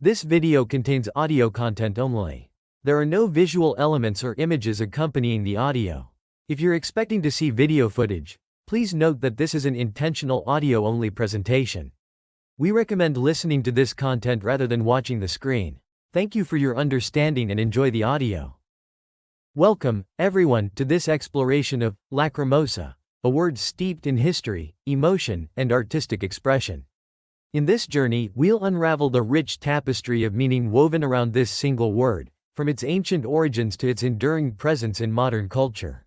This video contains audio content only. There are no visual elements or images accompanying the audio. If you're expecting to see video footage, please note that this is an intentional audio-only presentation. We recommend listening to this content rather than watching the screen. Thank you for your understanding and enjoy the audio. Welcome, everyone, to this exploration of Lacrimosa, a word steeped in history, emotion, and artistic expression. In this journey, we'll unravel the rich tapestry of meaning woven around this single word, from its ancient origins to its enduring presence in modern culture.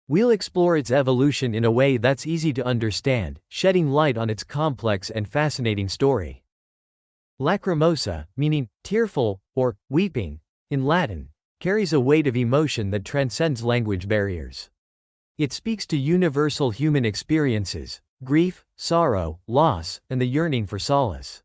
We'll explore its evolution in a way that's easy to understand, shedding light on its complex and fascinating story. Lacrimosa, meaning tearful or weeping, in Latin, carries a weight of emotion that transcends language barriers. It speaks to universal human experiences: grief, sorrow, loss, and the yearning for solace.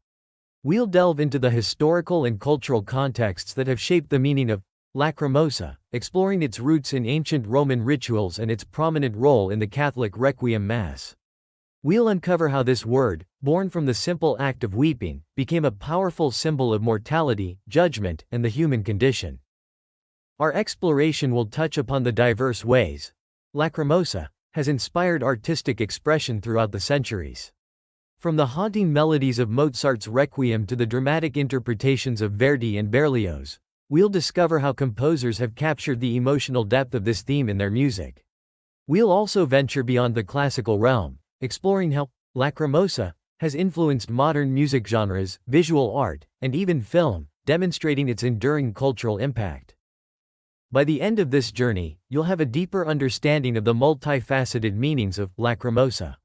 We'll delve into the historical and cultural contexts that have shaped the meaning of Lacrimosa, exploring its roots in ancient Roman rituals and its prominent role in the Catholic Requiem Mass. We'll uncover how this word, born from the simple act of weeping, became a powerful symbol of mortality, judgment, and the human condition. Our exploration will touch upon the diverse ways Lacrimosa has inspired artistic expression throughout the centuries. From the haunting melodies of Mozart's Requiem to the dramatic interpretations of Verdi and Berlioz, we'll discover how composers have captured the emotional depth of this theme in their music. We'll also venture beyond the classical realm, exploring how Lacrimosa has influenced modern music genres, visual art, and even film, demonstrating its enduring cultural impact. By the end of this journey, you'll have a deeper understanding of the multifaceted meanings of Lacrimosa.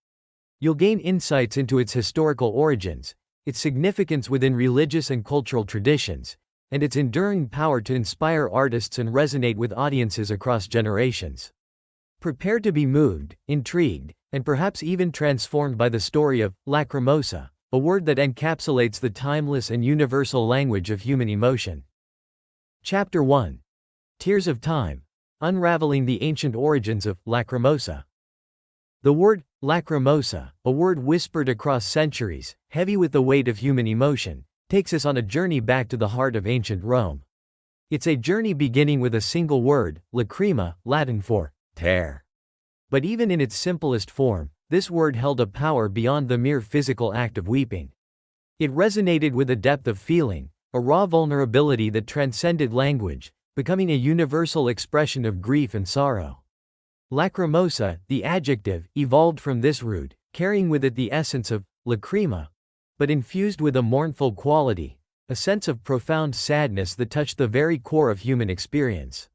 You'll gain insights into its historical origins, its significance within religious and cultural traditions, and its enduring power to inspire artists and resonate with audiences across generations. Prepare to be moved, intrigued, and perhaps even transformed by the story of Lacrimosa, a word that encapsulates the timeless and universal language of human emotion. Chapter 1. Tears of Time. Unraveling the ancient origins of Lacrimosa. The word Lacrimosa, a word whispered across centuries, heavy with the weight of human emotion, takes us on a journey back to the heart of ancient Rome. It's a journey beginning with a single word, lacrima, Latin for tear. But even in its simplest form, this word held a power beyond the mere physical act of weeping. It resonated with a depth of feeling, a raw vulnerability that transcended language, becoming a universal expression of grief and sorrow. Lacrimosa, the adjective, evolved from this root, carrying with it the essence of lacrima, but infused with a mournful quality, a sense of profound sadness that touched the very core of human experience.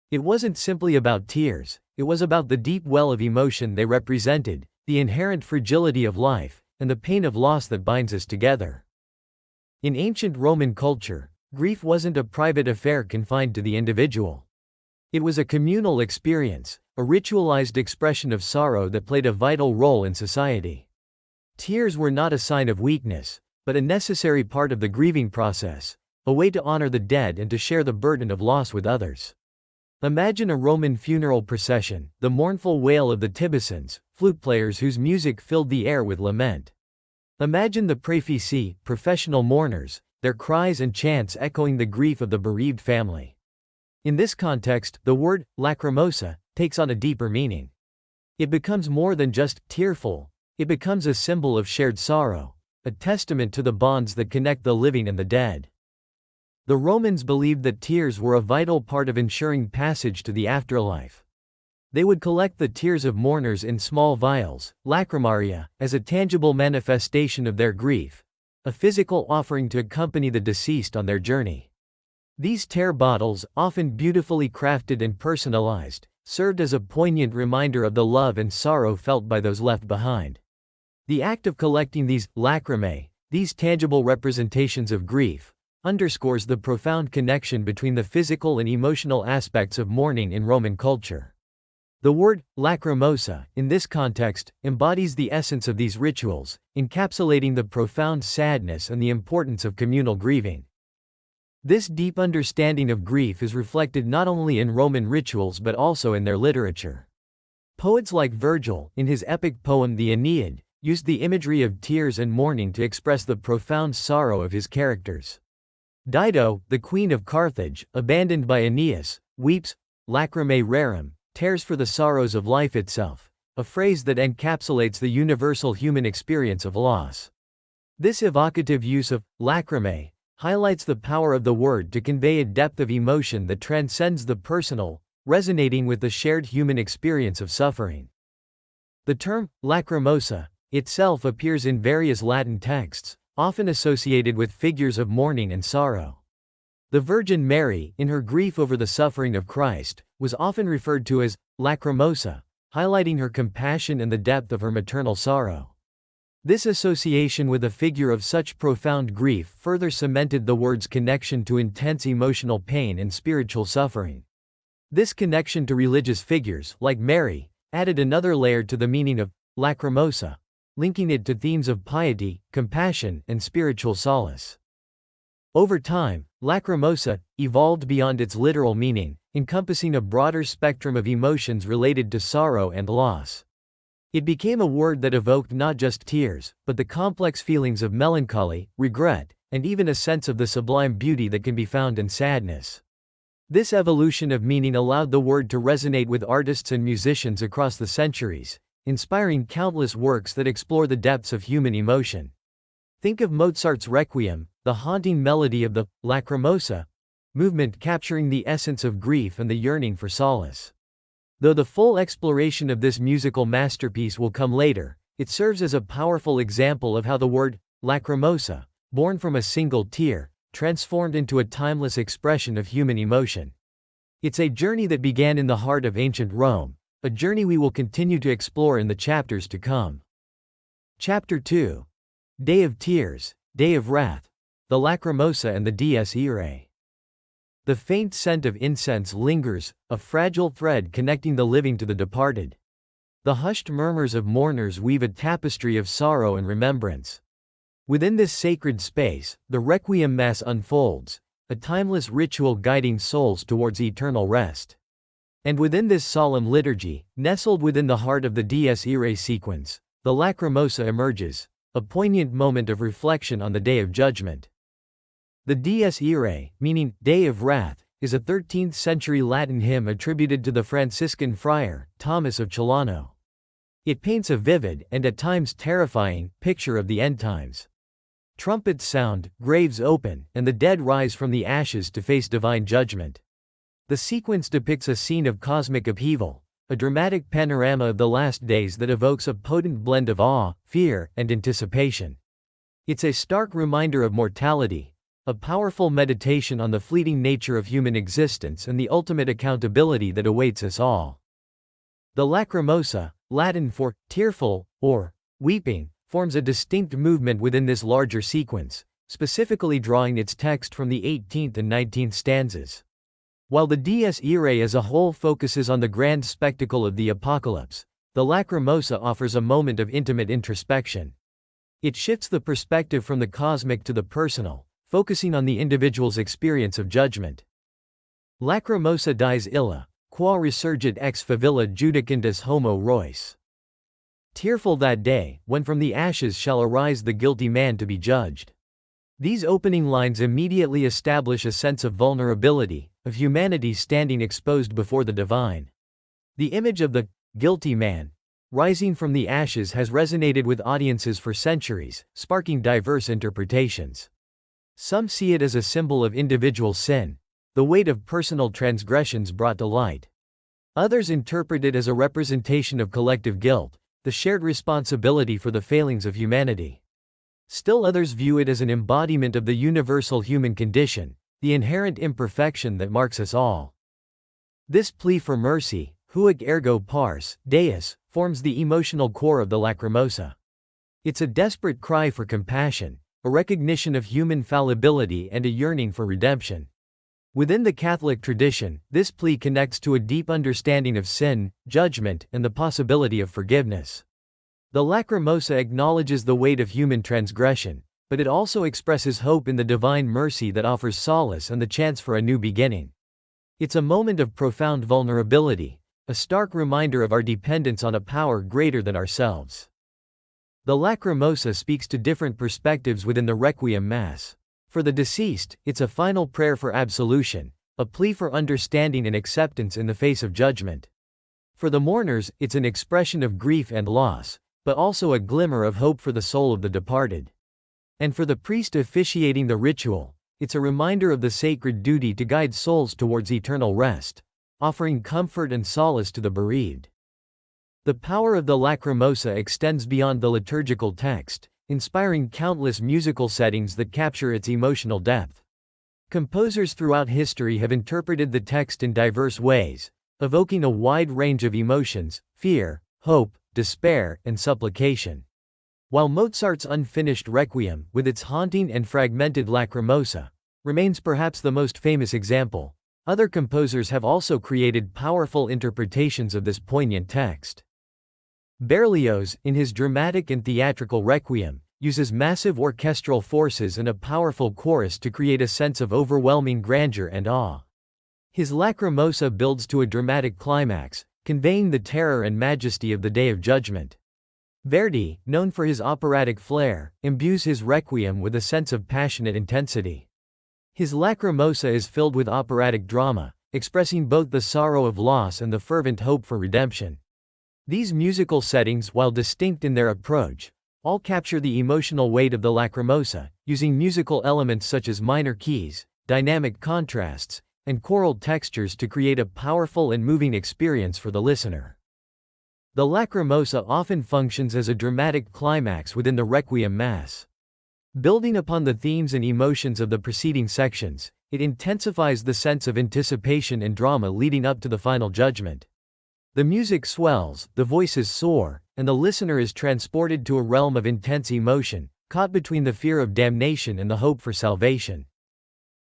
It wasn't simply about tears, it was about the deep well of emotion they represented, the inherent fragility of life, and the pain of loss that binds us together. In ancient Roman culture, grief wasn't a private affair confined to the individual. It was a communal experience, a ritualized expression of sorrow that played a vital role in society. Tears were not a sign of weakness, but a necessary part of the grieving process, a way to honor the dead and to share the burden of loss with others. Imagine a Roman funeral procession, the mournful wail of the tibicens, flute players whose music filled the air with lament. Imagine the praefici, professional mourners, their cries and chants echoing the grief of the bereaved family. In this context, the word lacrimosa takes on a deeper meaning. It becomes more than just tearful, it becomes a symbol of shared sorrow, a testament to the bonds that connect the living and the dead. The Romans believed that tears were a vital part of ensuring passage to the afterlife. They would collect the tears of mourners in small vials, lacrimaria, as a tangible manifestation of their grief, a physical offering to accompany the deceased on their journey. These tear bottles, often beautifully crafted and personalized, served as a poignant reminder of the love and sorrow felt by those left behind. The act of collecting these lacrimae, these tangible representations of grief, underscores the profound connection between the physical and emotional aspects of mourning in Roman culture. The word lacrimosa, in this context, embodies the essence of these rituals, encapsulating the profound sadness and the importance of communal grieving. This deep understanding of grief is reflected not only in Roman rituals but also in their literature. Poets like Virgil, in his epic poem the Aeneid, used the imagery of tears and mourning to express the profound sorrow of his characters. Dido, the queen of Carthage, abandoned by Aeneas, weeps, lacrimae rerum, tears for the sorrows of life itself, a phrase that encapsulates the universal human experience of loss. This evocative use of lacrimae highlights the power of the word to convey a depth of emotion that transcends the personal, resonating with the shared human experience of suffering. The term lacrimosa itself appears in various Latin texts, often associated with figures of mourning and sorrow. The Virgin Mary, in her grief over the suffering of Christ, was often referred to as lacrimosa, highlighting her compassion and the depth of her maternal sorrow. This association with a figure of such profound grief further cemented the word's connection to intense emotional pain and spiritual suffering. This connection to religious figures, like Mary, added another layer to the meaning of lacrimosa, linking it to themes of piety, compassion, and spiritual solace. Over time, lacrimosa evolved beyond its literal meaning, encompassing a broader spectrum of emotions related to sorrow and loss. It became a word that evoked not just tears, but the complex feelings of melancholy, regret, and even a sense of the sublime beauty that can be found in sadness. This evolution of meaning allowed the word to resonate with artists and musicians across the centuries, inspiring countless works that explore the depths of human emotion. Think of Mozart's Requiem, the haunting melody of the Lacrimosa movement capturing the essence of grief and the yearning for solace. Though the full exploration of this musical masterpiece will come later, it serves as a powerful example of how the word lacrimosa, born from a single tear, transformed into a timeless expression of human emotion. It's a journey that began in the heart of ancient Rome, a journey we will continue to explore in the chapters to come. Chapter 2. Day of Tears, Day of Wrath, the Lacrimosa and the Dies Irae. The faint scent of incense lingers, a fragile thread connecting the living to the departed. The hushed murmurs of mourners weave a tapestry of sorrow and remembrance. Within this sacred space, the Requiem Mass unfolds, a timeless ritual guiding souls towards eternal rest. And within this solemn liturgy, nestled within the heart of the Dies Irae sequence, the Lacrimosa emerges, a poignant moment of reflection on the Day of Judgment. The Dies Irae, meaning Day of Wrath, is a 13th-century Latin hymn attributed to the Franciscan friar, Thomas of Celano. It paints a vivid, and at times terrifying, picture of the end times. Trumpets sound, graves open, and the dead rise from the ashes to face divine judgment. The sequence depicts a scene of cosmic upheaval, a dramatic panorama of the last days that evokes a potent blend of awe, fear, and anticipation. It's a stark reminder of mortality, a powerful meditation on the fleeting nature of human existence and the ultimate accountability that awaits us all. The Lacrimosa, Latin for tearful or weeping, forms a distinct movement within this larger sequence, specifically drawing its text from the 18th and 19th stanzas. While the Dies Irae as a whole focuses on the grand spectacle of the apocalypse, the Lacrimosa offers a moment of intimate introspection. It shifts the perspective from the cosmic to the personal, focusing on the individual's experience of judgment. Lacrimosa dies illa, qua resurgit ex favilla judicandus homo rois. Tearful that day, when from the ashes shall arise the guilty man to be judged. These opening lines immediately establish a sense of vulnerability, of humanity standing exposed before the divine. The image of the guilty man rising from the ashes has resonated with audiences for centuries, sparking diverse interpretations. Some see it as a symbol of individual sin, the weight of personal transgressions brought to light. Others interpret it as a representation of collective guilt, the shared responsibility for the failings of humanity. Still others view it as an embodiment of the universal human condition, the inherent imperfection that marks us all. This plea for mercy, huic ergo pars Deus, forms the emotional core of the Lacrimosa. It's a desperate cry for compassion, a recognition of human fallibility and a yearning for redemption. Within the Catholic tradition, this plea connects to a deep understanding of sin, judgment, and the possibility of forgiveness. The Lacrimosa acknowledges the weight of human transgression, but it also expresses hope in the divine mercy that offers solace and the chance for a new beginning. It's a moment of profound vulnerability, a stark reminder of our dependence on a power greater than ourselves. The Lacrimosa speaks to different perspectives within the Requiem Mass. For the deceased, it's a final prayer for absolution, a plea for understanding and acceptance in the face of judgment. For the mourners, it's an expression of grief and loss, but also a glimmer of hope for the soul of the departed. And for the priest officiating the ritual, it's a reminder of the sacred duty to guide souls towards eternal rest, offering comfort and solace to the bereaved. The power of the Lacrimosa extends beyond the liturgical text, inspiring countless musical settings that capture its emotional depth. Composers throughout history have interpreted the text in diverse ways, evoking a wide range of emotions: fear, hope, despair, and supplication. While Mozart's unfinished Requiem, with its haunting and fragmented Lacrimosa, remains perhaps the most famous example, other composers have also created powerful interpretations of this poignant text. Berlioz, in his dramatic and theatrical Requiem, uses massive orchestral forces and a powerful chorus to create a sense of overwhelming grandeur and awe. His Lacrimosa builds to a dramatic climax, conveying the terror and majesty of the Day of Judgment. Verdi, known for his operatic flair, imbues his Requiem with a sense of passionate intensity. His Lacrimosa is filled with operatic drama, expressing both the sorrow of loss and the fervent hope for redemption. These musical settings, while distinct in their approach, all capture the emotional weight of the Lacrimosa, using musical elements such as minor keys, dynamic contrasts, and choral textures to create a powerful and moving experience for the listener. The Lacrimosa often functions as a dramatic climax within the Requiem Mass. Building upon the themes and emotions of the preceding sections, it intensifies the sense of anticipation and drama leading up to the final judgment. The music swells, the voices soar, and the listener is transported to a realm of intense emotion, caught between the fear of damnation and the hope for salvation.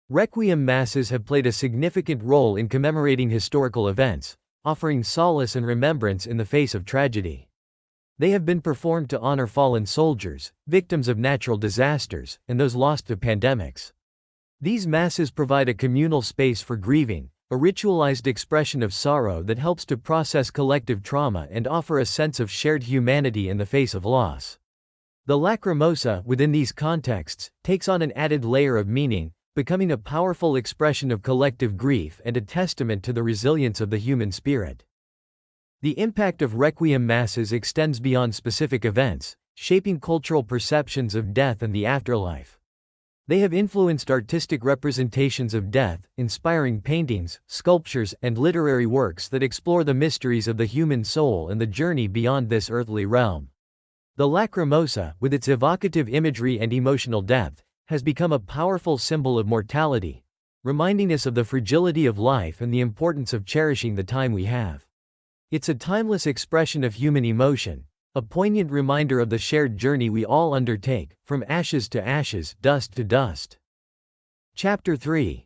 Requiem Masses have played a significant role in commemorating historical events, offering solace and remembrance in the face of tragedy. They have been performed to honor fallen soldiers, victims of natural disasters, and those lost to pandemics. These masses provide a communal space for grieving, a ritualized expression of sorrow that helps to process collective trauma and offer a sense of shared humanity in the face of loss. The Lacrimosa, within these contexts, takes on an added layer of meaning, becoming a powerful expression of collective grief and a testament to the resilience of the human spirit. The impact of Requiem Masses extends beyond specific events, shaping cultural perceptions of death and the afterlife. They have influenced artistic representations of death, inspiring paintings, sculptures, and literary works that explore the mysteries of the human soul and the journey beyond this earthly realm. The Lacrimosa, with its evocative imagery and emotional depth, has become a powerful symbol of mortality, reminding us of the fragility of life and the importance of cherishing the time we have. It's a timeless expression of human emotion, a poignant reminder of the shared journey we all undertake, from ashes to ashes, dust to dust. Chapter 3.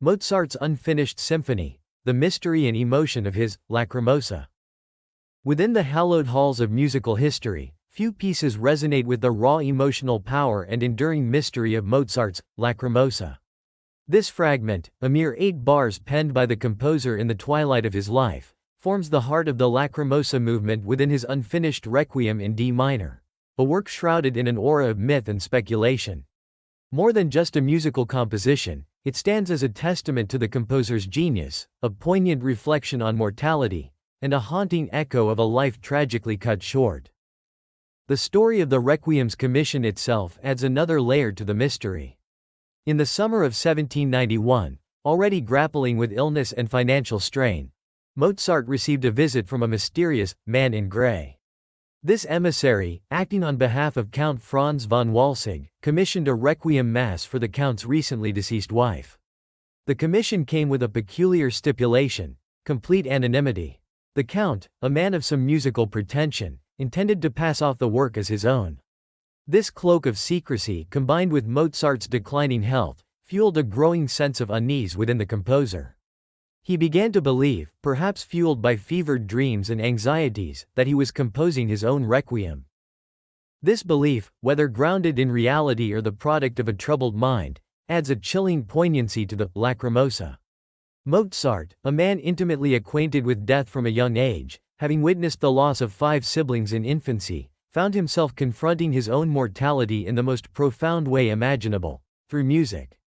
Mozart's Unfinished Symphony, the mystery and emotion of his Lacrimosa. Within the hallowed halls of musical history, few pieces resonate with the raw emotional power and enduring mystery of Mozart's Lacrimosa. This fragment, a mere 8 bars penned by the composer in the twilight of his life, forms the heart of the Lacrimosa movement within his unfinished Requiem in D minor, a work shrouded in an aura of myth and speculation. More than just a musical composition, it stands as a testament to the composer's genius, a poignant reflection on mortality, and a haunting echo of a life tragically cut short. The story of the Requiem's commission itself adds another layer to the mystery. In the summer of 1791, already grappling with illness and financial strain, Mozart received a visit from a mysterious man in gray. This emissary, acting on behalf of Count Franz von Walsegg, commissioned a Requiem Mass for the Count's recently deceased wife. The commission came with a peculiar stipulation: complete anonymity. The Count, a man of some musical pretension, intended to pass off the work as his own. This cloak of secrecy, combined with Mozart's declining health, fueled a growing sense of unease within the composer. He began to believe, perhaps fueled by fevered dreams and anxieties, that he was composing his own Requiem. This belief, whether grounded in reality or the product of a troubled mind, adds a chilling poignancy to the Lacrimosa. Mozart, a man intimately acquainted with death from a young age, having witnessed the loss of 5 siblings in infancy, found himself confronting his own mortality in the most profound way imaginable, through music.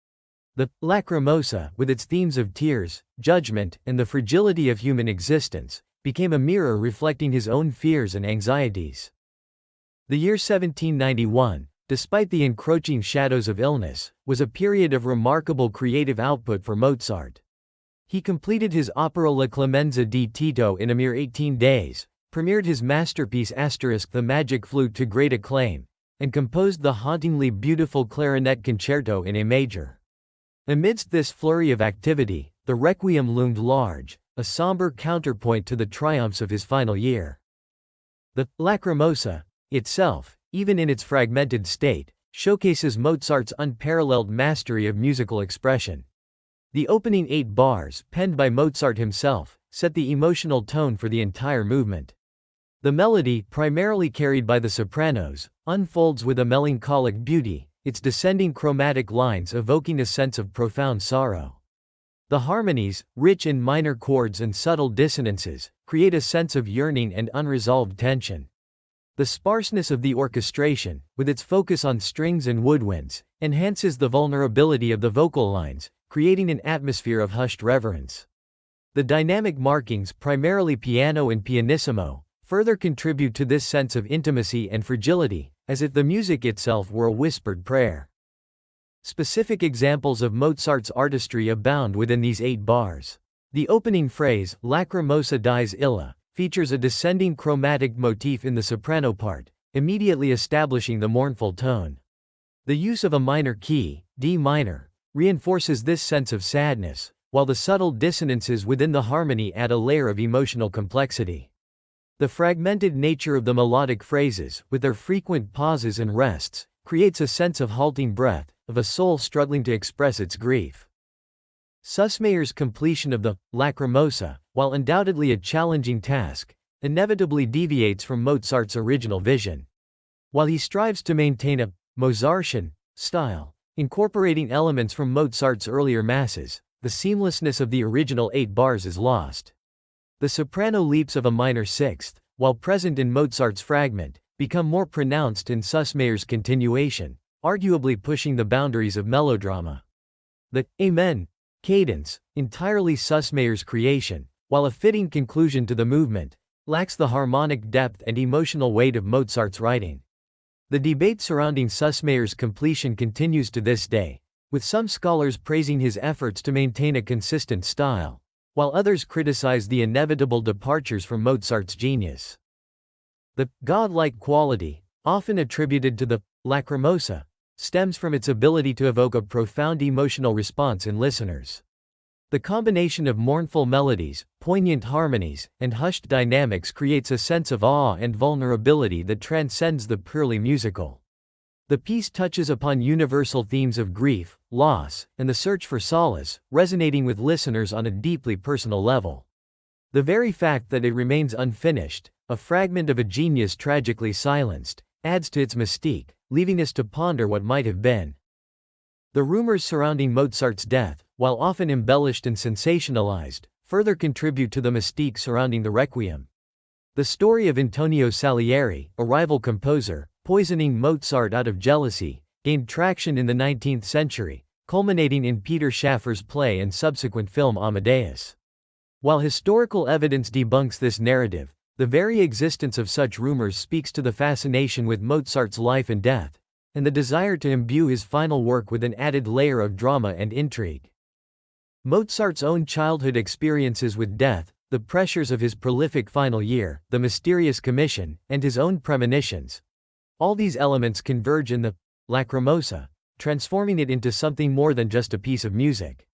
The Lacrimosa, with its themes of tears, judgment, and the fragility of human existence, became a mirror reflecting his own fears and anxieties. The year 1791, despite the encroaching shadows of illness, was a period of remarkable creative output for Mozart. He completed his opera La Clemenza di Tito in a mere 18 days, premiered his masterpiece The Magic Flute to great acclaim, and composed the hauntingly beautiful clarinet concerto in A major. Amidst this flurry of activity, the Requiem loomed large, a somber counterpoint to the triumphs of his final year. The Lacrimosa itself, even in its fragmented state, showcases Mozart's unparalleled mastery of musical expression. The opening 8 bars, penned by Mozart himself, set the emotional tone for the entire movement. The melody, primarily carried by the sopranos, unfolds with a melancholic beauty, its descending chromatic lines evoking a sense of profound sorrow. The harmonies, rich in minor chords and subtle dissonances, create a sense of yearning and unresolved tension. The sparseness of the orchestration, with its focus on strings and woodwinds, enhances the vulnerability of the vocal lines, creating an atmosphere of hushed reverence. The dynamic markings, primarily piano and pianissimo, further contribute to this sense of intimacy and fragility, as if the music itself were a whispered prayer. Specific examples of Mozart's artistry abound within these 8 bars. The opening phrase, Lacrimosa dies illa, features a descending chromatic motif in the soprano part, immediately establishing the mournful tone. The use of a minor key, D minor, reinforces this sense of sadness, while the subtle dissonances within the harmony add a layer of emotional complexity. The fragmented nature of the melodic phrases, with their frequent pauses and rests, creates a sense of halting breath, of a soul struggling to express its grief. Sussmayer's completion of the Lacrimosa, while undoubtedly a challenging task, inevitably deviates from Mozart's original vision. While he strives to maintain a Mozartian style, incorporating elements from Mozart's earlier masses, the seamlessness of the original 8 bars is lost. The soprano leaps of a minor sixth, while present in Mozart's fragment, become more pronounced in Sussmayer's continuation, arguably pushing the boundaries of melodrama. The Amen cadence, entirely Sussmayer's creation, while a fitting conclusion to the movement, lacks the harmonic depth and emotional weight of Mozart's writing. The debate surrounding Sussmayer's completion continues to this day, with some scholars praising his efforts to maintain a consistent style, while others criticize the inevitable departures from Mozart's genius. The godlike quality, often attributed to the Lacrimosa, stems from its ability to evoke a profound emotional response in listeners. The combination of mournful melodies, poignant harmonies, and hushed dynamics creates a sense of awe and vulnerability that transcends the purely musical. The piece touches upon universal themes of grief, loss, and the search for solace, resonating with listeners on a deeply personal level. The very fact that it remains unfinished, a fragment of a genius tragically silenced, adds to its mystique, leaving us to ponder what might have been. The rumors surrounding Mozart's death, while often embellished and sensationalized, further contribute to the mystique surrounding the Requiem. The story of Antonio Salieri, a rival composer, poisoning Mozart out of jealousy, gained traction in the 19th century, culminating in Peter Schaffer's play and subsequent film Amadeus. While historical evidence debunks this narrative, the very existence of such rumors speaks to the fascination with Mozart's life and death, and the desire to imbue his final work with an added layer of drama and intrigue. Mozart's own childhood experiences with death, the pressures of his prolific final year, the mysterious commission, and his own premonitions. All these elements converge in the Lacrimosa, transforming it into something more than just a piece of music.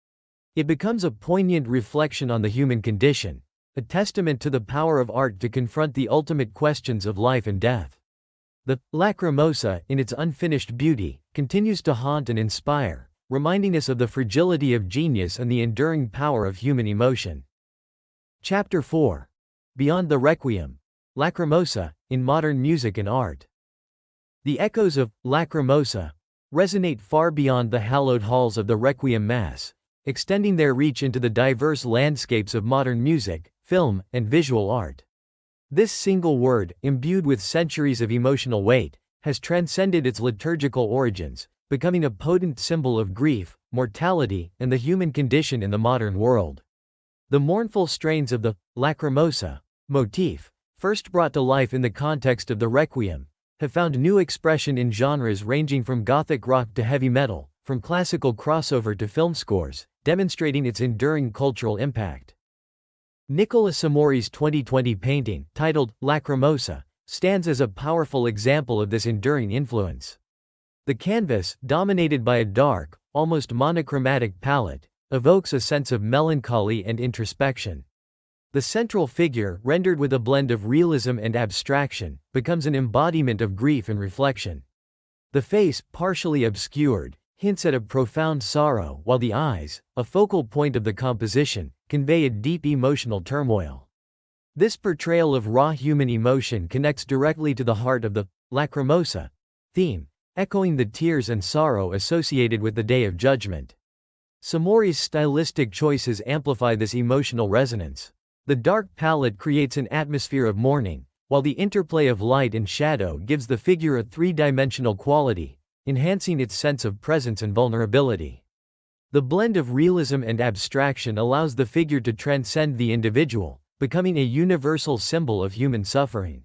It becomes a poignant reflection on the human condition, a testament to the power of art to confront the ultimate questions of life and death. The Lacrimosa, in its unfinished beauty, continues to haunt and inspire, reminding us of the fragility of genius and the enduring power of human emotion. Chapter 4. Beyond the Requiem. Lacrimosa, in modern music and art. The echoes of Lacrimosa resonate far beyond the hallowed halls of the Requiem Mass, extending their reach into the diverse landscapes of modern music, film, and visual art. This single word, imbued with centuries of emotional weight, has transcended its liturgical origins, becoming a potent symbol of grief, mortality, and the human condition in the modern world. The mournful strains of the Lacrimosa motif, first brought to life in the context of the Requiem, have found new expression in genres ranging from gothic rock to heavy metal, from classical crossover to film scores, demonstrating its enduring cultural impact. Nicola Samori's 2020 painting, titled Lacrimosa, stands as a powerful example of this enduring influence. The canvas, dominated by a dark, almost monochromatic palette, evokes a sense of melancholy and introspection. The central figure, rendered with a blend of realism and abstraction, becomes an embodiment of grief and reflection. The face, partially obscured, hints at a profound sorrow, while the eyes, a focal point of the composition, convey a deep emotional turmoil. This portrayal of raw human emotion connects directly to the heart of the Lacrimosa theme, echoing the tears and sorrow associated with the Day of Judgment. Samori's stylistic choices amplify this emotional resonance. The dark palette creates an atmosphere of mourning, while the interplay of light and shadow gives the figure a three-dimensional quality, enhancing its sense of presence and vulnerability. The blend of realism and abstraction allows the figure to transcend the individual, becoming a universal symbol of human suffering.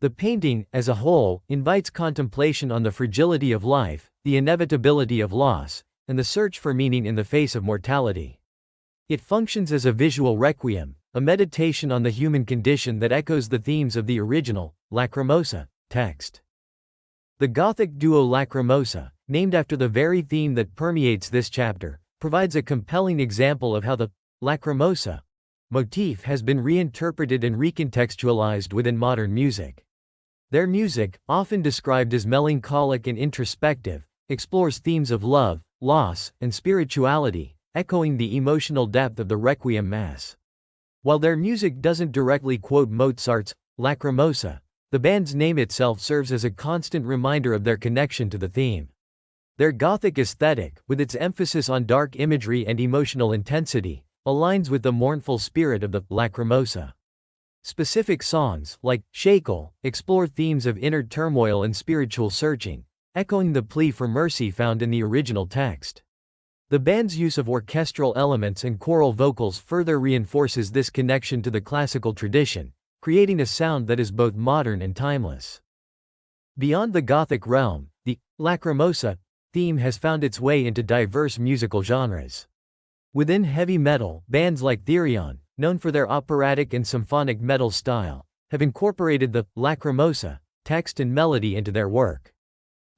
The painting, as a whole, invites contemplation on the fragility of life, the inevitability of loss, and the search for meaning in the face of mortality. It functions as a visual requiem, a meditation on the human condition that echoes the themes of the original, Lacrimosa, text. The Gothic duo Lacrimosa, named after the very theme that permeates this chapter, provides a compelling example of how the Lacrimosa motif has been reinterpreted and recontextualized within modern music. Their music, often described as melancholic and introspective, explores themes of love, loss, and spirituality, echoing the emotional depth of the Requiem Mass. While their music doesn't directly quote Mozart's Lacrimosa, the band's name itself serves as a constant reminder of their connection to the theme. Their Gothic aesthetic, with its emphasis on dark imagery and emotional intensity, aligns with the mournful spirit of the Lacrimosa. Specific songs, like Shakel, explore themes of inner turmoil and spiritual searching, echoing the plea for mercy found in the original text. The band's use of orchestral elements and choral vocals further reinforces this connection to the classical tradition, creating a sound that is both modern and timeless. Beyond the Gothic realm, the Lacrimosa theme has found its way into diverse musical genres. Within heavy metal, bands like Therion, known for their operatic and symphonic metal style, have incorporated the Lacrimosa text and melody into their work.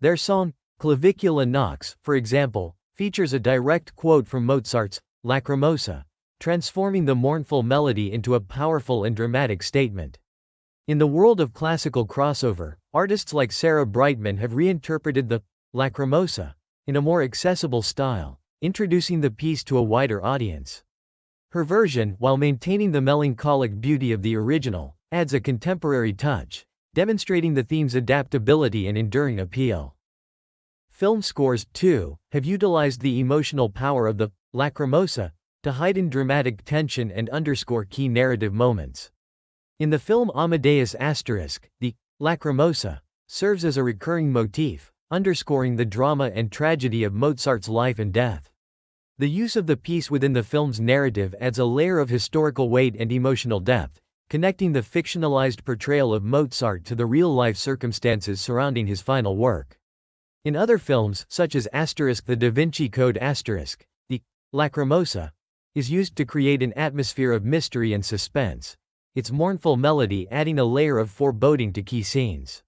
Their song, Clavicula Nox, for example, features a direct quote from Mozart's Lacrimosa, transforming the mournful melody into a powerful and dramatic statement. In the world of classical crossover, artists like Sarah Brightman have reinterpreted the Lacrimosa in a more accessible style, introducing the piece to a wider audience. Her version, while maintaining the melancholic beauty of the original, adds a contemporary touch, demonstrating the theme's adaptability and enduring appeal. Film scores, too, have utilized the emotional power of the Lacrimosa to heighten dramatic tension and underscore key narrative moments. In the film Amadeus Asterisk, the Lacrimosa serves as a recurring motif, underscoring the drama and tragedy of Mozart's life and death. The use of the piece within the film's narrative adds a layer of historical weight and emotional depth, connecting the fictionalized portrayal of Mozart to the real-life circumstances surrounding his final work. In other films, such as The Da Vinci Code the Lacrimosa is used to create an atmosphere of mystery and suspense, its mournful melody adding a layer of foreboding to key scenes.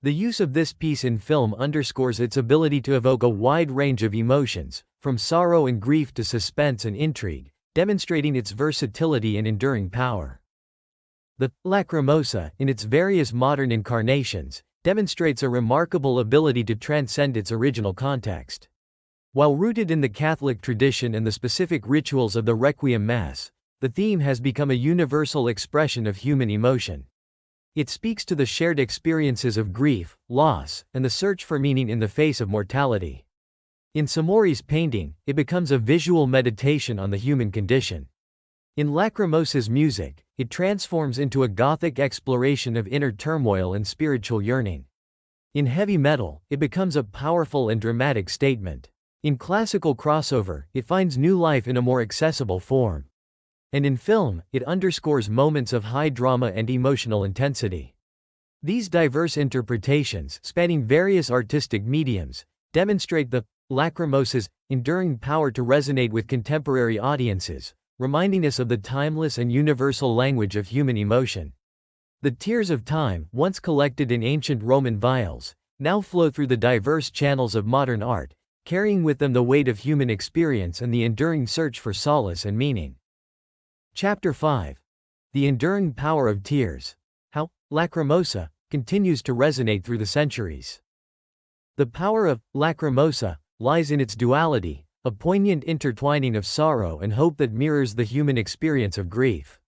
The use of this piece in film underscores its ability to evoke a wide range of emotions, from sorrow and grief to suspense and intrigue, demonstrating its versatility and enduring power. The Lacrimosa, in its various modern incarnations, demonstrates a remarkable ability to transcend its original context. While rooted in the Catholic tradition and the specific rituals of the Requiem Mass, the theme has become a universal expression of human emotion. It speaks to the shared experiences of grief, loss, and the search for meaning in the face of mortality. In Samori's painting, it becomes a visual meditation on the human condition. In Lacrimosa's music, it transforms into a Gothic exploration of inner turmoil and spiritual yearning. In heavy metal, it becomes a powerful and dramatic statement. In classical crossover, it finds new life in a more accessible form. And in film, it underscores moments of high drama and emotional intensity. These diverse interpretations, spanning various artistic mediums, demonstrate the Lacrimosa's enduring power to resonate with contemporary audiences, reminding us of the timeless and universal language of human emotion. The tears of time, once collected in ancient Roman vials, now flow through the diverse channels of modern art, carrying with them the weight of human experience and the enduring search for solace and meaning. Chapter 5. The Enduring Power of Tears. How Lacrimosa continues to resonate through the centuries. The power of Lacrimosa lies in its duality, a poignant intertwining of sorrow and hope that mirrors the human experience of grief.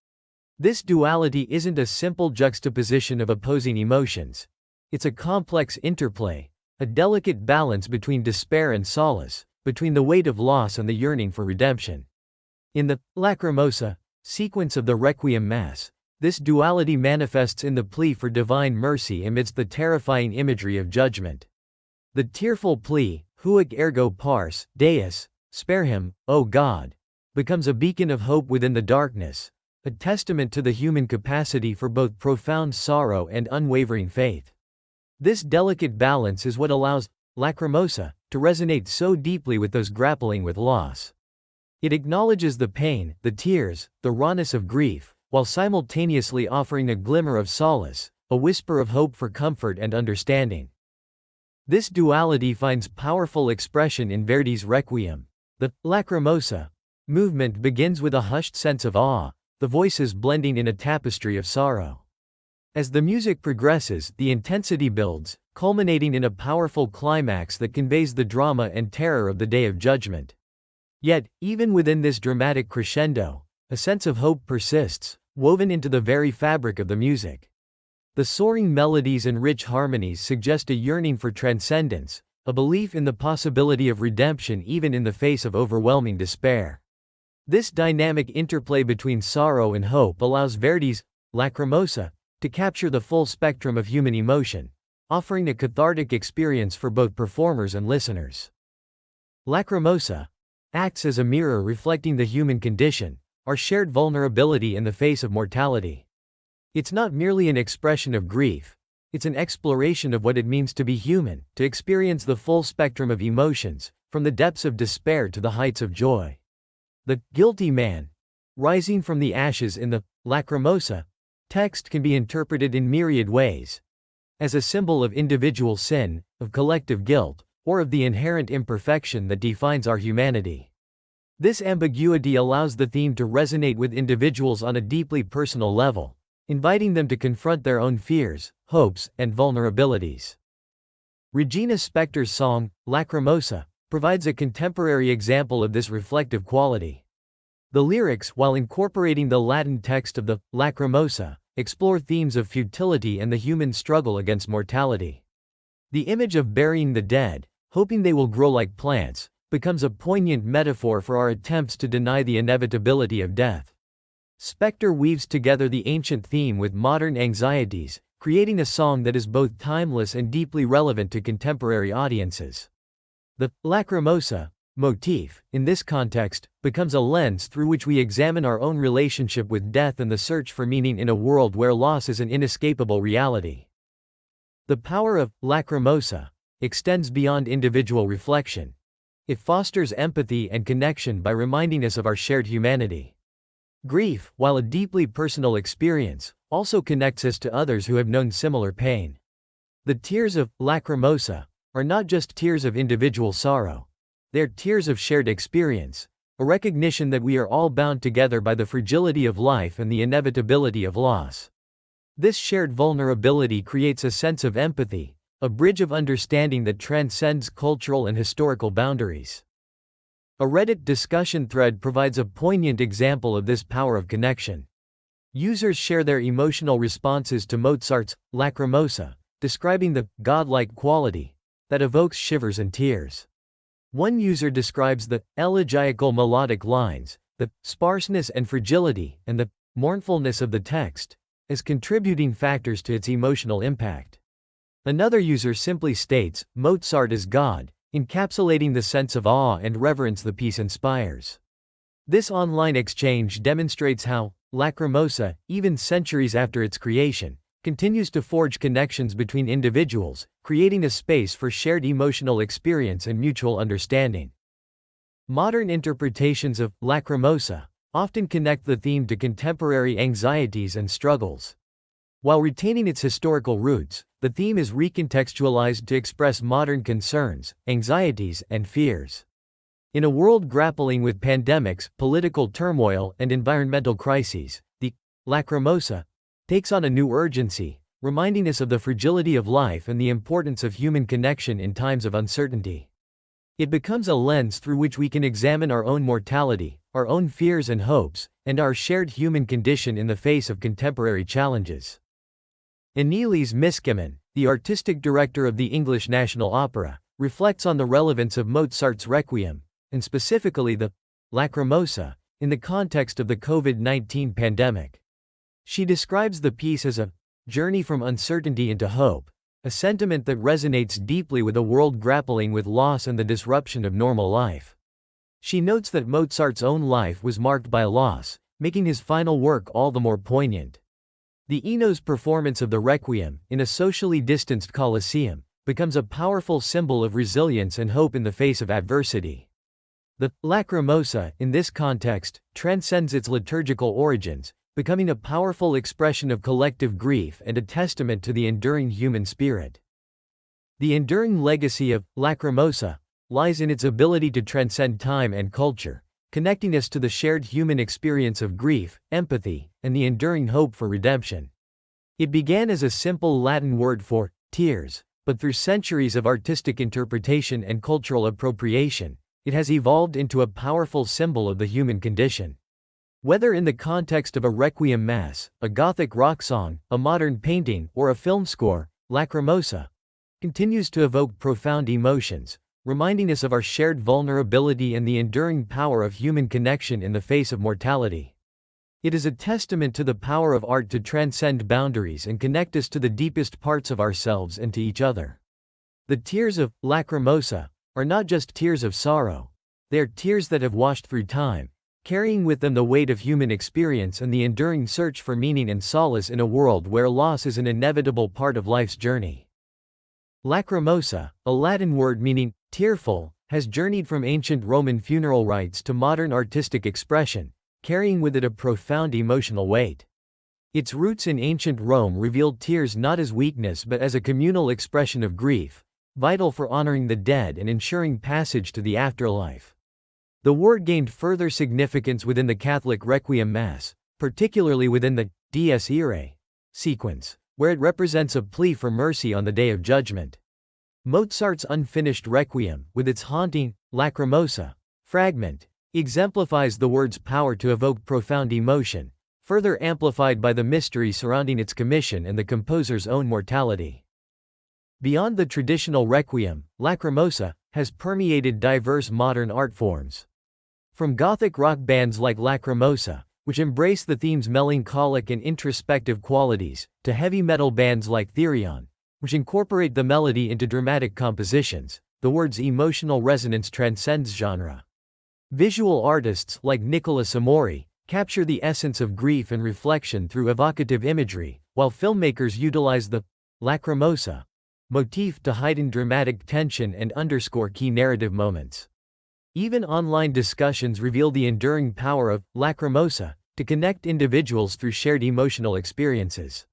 This duality isn't a simple juxtaposition of opposing emotions. It's a complex interplay, a delicate balance between despair and solace, between the weight of loss and the yearning for redemption. In the Lacrimosa sequence of the Requiem Mass, this duality manifests in the plea for divine mercy amidst the terrifying imagery of judgment. The tearful plea, Huic ergo pars, Deus, spare him, O God, becomes a beacon of hope within the darkness, a testament to the human capacity for both profound sorrow and unwavering faith. This delicate balance is what allows Lacrimosa to resonate so deeply with those grappling with loss. It acknowledges the pain, the tears, the rawness of grief, while simultaneously offering a glimmer of solace, a whisper of hope for comfort and understanding. This duality finds powerful expression in Verdi's Requiem. The Lacrimosa movement begins with a hushed sense of awe, the voices blending in a tapestry of sorrow. As the music progresses, the intensity builds, culminating in a powerful climax that conveys the drama and terror of the Day of Judgment. Yet, even within this dramatic crescendo, a sense of hope persists, woven into the very fabric of the music. The soaring melodies and rich harmonies suggest a yearning for transcendence, a belief in the possibility of redemption even in the face of overwhelming despair. This dynamic interplay between sorrow and hope allows Verdi's Lacrimosa to capture the full spectrum of human emotion, offering a cathartic experience for both performers and listeners. Lacrimosa acts as a mirror reflecting the human condition, our shared vulnerability in the face of mortality. It's not merely an expression of grief, it's an exploration of what it means to be human, to experience the full spectrum of emotions, from the depths of despair to the heights of joy. The guilty man, rising from the ashes in the Lacrimosa text can be interpreted in myriad ways. As a symbol of individual sin, of collective guilt, or of the inherent imperfection that defines our humanity. This ambiguity allows the theme to resonate with individuals on a deeply personal level, inviting them to confront their own fears, hopes, and vulnerabilities. Regina Spektor's song, Lacrimosa, provides a contemporary example of this reflective quality. The lyrics, while incorporating the Latin text of the Lacrimosa, explore themes of futility and the human struggle against mortality. The image of burying the dead, hoping they will grow like plants, becomes a poignant metaphor for our attempts to deny the inevitability of death. Spektor weaves together the ancient theme with modern anxieties, creating a song that is both timeless and deeply relevant to contemporary audiences. The Lacrimosa motif, in this context, becomes a lens through which we examine our own relationship with death and the search for meaning in a world where loss is an inescapable reality. The power of Lacrimosa extends beyond individual reflection. It fosters empathy and connection by reminding us of our shared humanity. Grief, while a deeply personal experience, also connects us to others who have known similar pain. The tears of Lacrimosa are not just tears of individual sorrow. They're tears of shared experience, a recognition that we are all bound together by the fragility of life and the inevitability of loss. This shared vulnerability creates a sense of empathy, a bridge of understanding that transcends cultural and historical boundaries. A Reddit discussion thread provides a poignant example of this power of connection. Users share their emotional responses to Mozart's Lacrimosa, describing the godlike quality that evokes shivers and tears. One user describes the elegiacal melodic lines, the sparseness and fragility, and the mournfulness of the text as contributing factors to its emotional impact. Another user simply states, Mozart is God, encapsulating the sense of awe and reverence the piece inspires. This online exchange demonstrates how Lacrimosa, even centuries after its creation, continues to forge connections between individuals, creating a space for shared emotional experience and mutual understanding. Modern interpretations of Lacrimosa often connect the theme to contemporary anxieties and struggles. While retaining its historical roots, the theme is recontextualized to express modern concerns, anxieties, and fears. In a world grappling with pandemics, political turmoil, and environmental crises, the Lacrimosa takes on a new urgency, reminding us of the fragility of life and the importance of human connection in times of uncertainty. It becomes a lens through which we can examine our own mortality, our own fears and hopes, and our shared human condition in the face of contemporary challenges. Annelies Miskimen, the artistic director of the English National Opera, reflects on the relevance of Mozart's Requiem, and specifically the Lacrimosa, in the context of the COVID-19 pandemic. She describes the piece as a journey from uncertainty into hope, a sentiment that resonates deeply with a world grappling with loss and the disruption of normal life. She notes that Mozart's own life was marked by loss, making his final work all the more poignant. The Eno's performance of the Requiem, in a socially distanced Colosseum, becomes a powerful symbol of resilience and hope in the face of adversity. The Lacrimosa, in this context, transcends its liturgical origins, becoming a powerful expression of collective grief and a testament to the enduring human spirit. The enduring legacy of Lacrimosa lies in its ability to transcend time and culture, connecting us to the shared human experience of grief, empathy, and the enduring hope for redemption. It began as a simple Latin word for tears, but through centuries of artistic interpretation and cultural appropriation, it has evolved into a powerful symbol of the human condition. Whether in the context of a Requiem Mass, a Gothic rock song, a modern painting, or a film score, Lacrimosa continues to evoke profound emotions, reminding us of our shared vulnerability and the enduring power of human connection in the face of mortality. It is a testament to the power of art to transcend boundaries and connect us to the deepest parts of ourselves and to each other. The tears of Lacrimosa are not just tears of sorrow, they are tears that have washed through time, carrying with them the weight of human experience and the enduring search for meaning and solace in a world where loss is an inevitable part of life's journey. Lacrimosa, a Latin word meaning tearful, has journeyed from ancient Roman funeral rites to modern artistic expression, carrying with it a profound emotional weight. Its roots in ancient Rome revealed tears not as weakness but as a communal expression of grief, vital for honoring the dead and ensuring passage to the afterlife. The word gained further significance within the Catholic Requiem Mass, particularly within the Dies Irae sequence, where it represents a plea for mercy on the Day of Judgment. Mozart's unfinished Requiem, with its haunting Lacrimosa fragment, exemplifies the word's power to evoke profound emotion, further amplified by the mystery surrounding its commission and the composer's own mortality. Beyond the traditional Requiem, Lacrimosa has permeated diverse modern art forms. From Gothic rock bands like Lacrimosa, which embrace the theme's melancholic and introspective qualities, to heavy metal bands like Therion, which incorporate the melody into dramatic compositions, the word's emotional resonance transcends genre. Visual artists like Nicolas Amori capture the essence of grief and reflection through evocative imagery, while filmmakers utilize the Lacrimosa motif to heighten dramatic tension and underscore key narrative moments. Even online discussions reveal the enduring power of Lacrimosa to connect individuals through shared emotional experiences.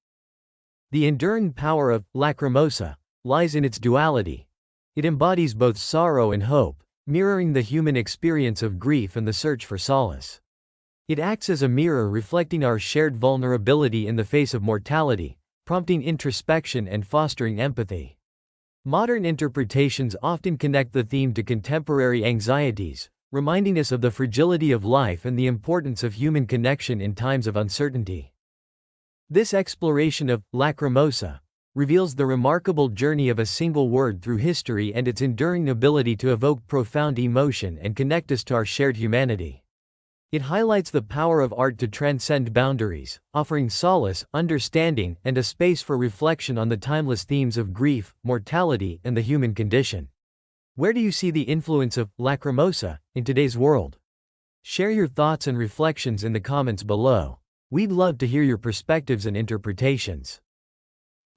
The enduring power of Lacrimosa lies in its duality. It embodies both sorrow and hope, mirroring the human experience of grief and the search for solace. It acts as a mirror reflecting our shared vulnerability in the face of mortality, prompting introspection and fostering empathy. Modern interpretations often connect the theme to contemporary anxieties, reminding us of the fragility of life and the importance of human connection in times of uncertainty. This exploration of Lacrimosa reveals the remarkable journey of a single word through history and its enduring ability to evoke profound emotion and connect us to our shared humanity. It highlights the power of art to transcend boundaries, offering solace, understanding, and a space for reflection on the timeless themes of grief, mortality, and the human condition. Where do you see the influence of Lacrimosa in today's world? Share your thoughts and reflections in the comments below. We'd love to hear your perspectives and interpretations.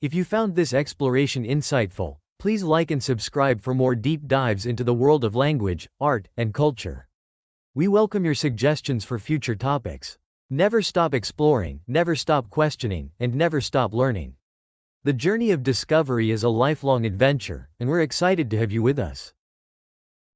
If you found this exploration insightful, please like and subscribe for more deep dives into the world of language, art, and culture. We welcome your suggestions for future topics. Never stop exploring, never stop questioning, and never stop learning. The journey of discovery is a lifelong adventure, and we're excited to have you with us.